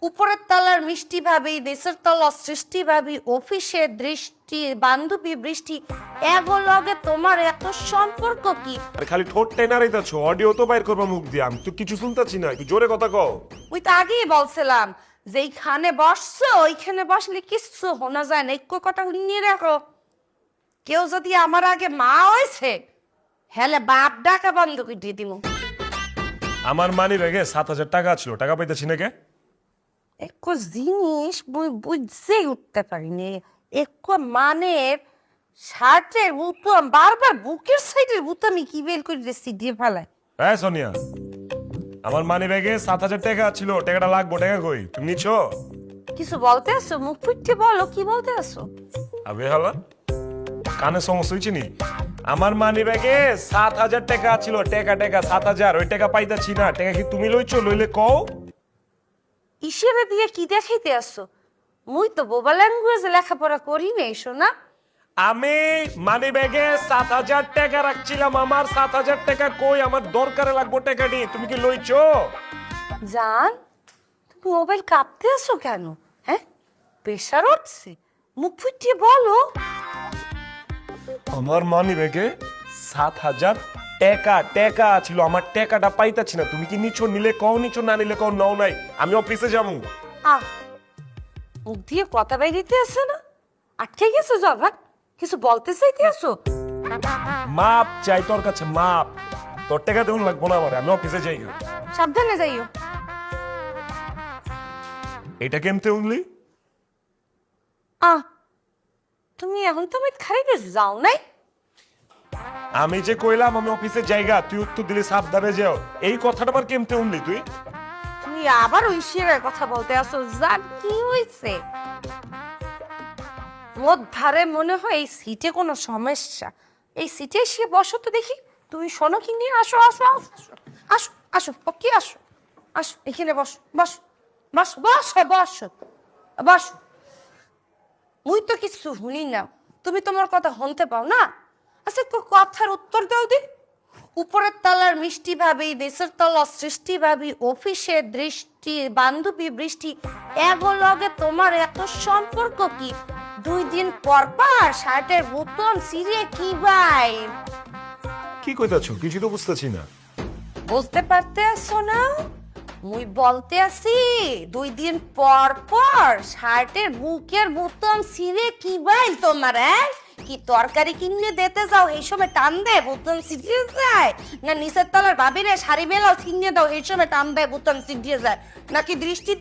উপরের তলার মিষ্টি ভাবি, নিচের তলার সৃষ্টি ভাবি, অফিসের দৃষ্টি, বান্ধবী বৃষ্টি, এগুলোকে তোমার এত সম্পর্ক কি? আরে খালি ঠোঁট টেনা রাইতাছো, অডিও তো বাইর করবা মুখ দিয়ে, আমি তো কিছু শুনতাছি না, একটু জোরে কথা কও। ওই তো আগেই বলছিলাম যেইখানে বসছো ওইখানে বসলে কিছু শোনা যায় না, একটু কথা নিয়ে রাখো। কেউ যদি আমার আগে মা হয়েছে হেলে বাপ ডাকা বন্ধ করে দিয়ে দিব। আমার মানি ব্যাগে 7,000 টাকা ছিল, টাকা পাইতেছি না কে? একটু জিনিস বুঝতে উঠতে পারিনি, একটু মানের শার্টের বুতাম বারবার বুকের সাইডের বুতামি কি বের করে দিচ্ছি দিয়ে ফেলায়। হ্যাঁ সোনিয়া, আমার মানি ব্যাগে 7,000 টাকা ছিল, টাকাটা লাগবো, টাকা কই? তুমি নিছো? কিছু বলতে আসো? মুখ ফুটতে বলো, কি বলতে আসো? আবে হালা, কানে সমস্যা হয়েছে নি? আমার মানি ব্যাগে 7,000 টাকা ছিল, টাকা 7,000, ওই টাকা পাইতাছি না, টাকা কি তুমি লইছো? লইলে কও। ইসেরে দিয়ে কি দেখাইতে আসো? মুই তো বোবা ল্যাঙ্গুয়েজে লেখাপড়া করি নাই শোনা। আমি মানি ব্যাগে 7,000 টাকা রাখছিলাম, আমার 7,000 টাকা কই? আমার দরকারে লাগবো টাকাটি, তুমি কি লইছো? জান, তুমি মোবাইল কাঁপতে আসো কেন? হ্যাঁ, প্রেশার উঠছে? মুখ ফুটিয়ে বলো। আমার মানি ব্যাগে 7,000 টাকা ছিল, আমার টাকাটা পাইতাছি না, তুমি কি নিছো? নিলে কও নিছো, না নিলে কও নাও নাই, আমি অফিসে যাবো। আহ, মুখ দিয়ে কথা বাইরিতে আসে না? আটকে গেছো জবান? কিছু বলতে চাইতে আসো? মাপ চাই তোর কাছে, মাপ। তোর টাকা দেউন লাগবো না আমার, আমি অফিসে যাই। সাবধানে যাইও। এটা কেমতে উনলি? আহ, তুমি এখন তুমি খাইতে যাও নাই? আমি যে কইলাম আমি অফিসে জায়গা, তুই উত্তর দিলি সাবধানে যাও, এই কথাটা আবার কেমতে উনলি তুই? তুমি আবার ওই শেরের কথা বলতে আসো। জান, কি হয়েছে? মোর ধারে মনে হয় এই সিটে কোনো সমস্যা। এই সিটে এসে বসো তো দেখি। তুমি শোনো কি নিয়ে? আসো আসো আসো আসো আসো, কি আসো আসো, এখানে বসো বসো বসো বসো বসো বসো। মুই তো কিছু শুনি না, তুমি তোমার কথা শুনতে পাও না? আচ্ছা, একটু কথার উত্তর দাও দি। উপরের তলার মিষ্টি ভাবি, নিচের তলার সৃষ্টি ভাবি, অফিসের দৃষ্টি, বান্ধবী বৃষ্টি, এগুলোকে তোমার এত সম্পর্ক কি? 2 দিন পর পর শার্টের বোতাম ছিঁড়ে কি ভাই? কি কইতাছো? কিছু তো বুঝতেছি না। বুঝতে পারতে আসো না? মুই বলতে আসি 2 দিন পর পর শার্টের বুকের বোতাম ছিঁড়ে কি ভাই তোমার? কি তরকারি কিনে দিতে যাও এই সময় টান দেয় বোতাম ছিঁড়ে যায়? না নিচের তলার ভাবিরে শাড়ি বেলাও কিনে দাও এই সময় টান দেয় বোতাম ছিঁড়ে যায়? নাকি দৃষ্টিতে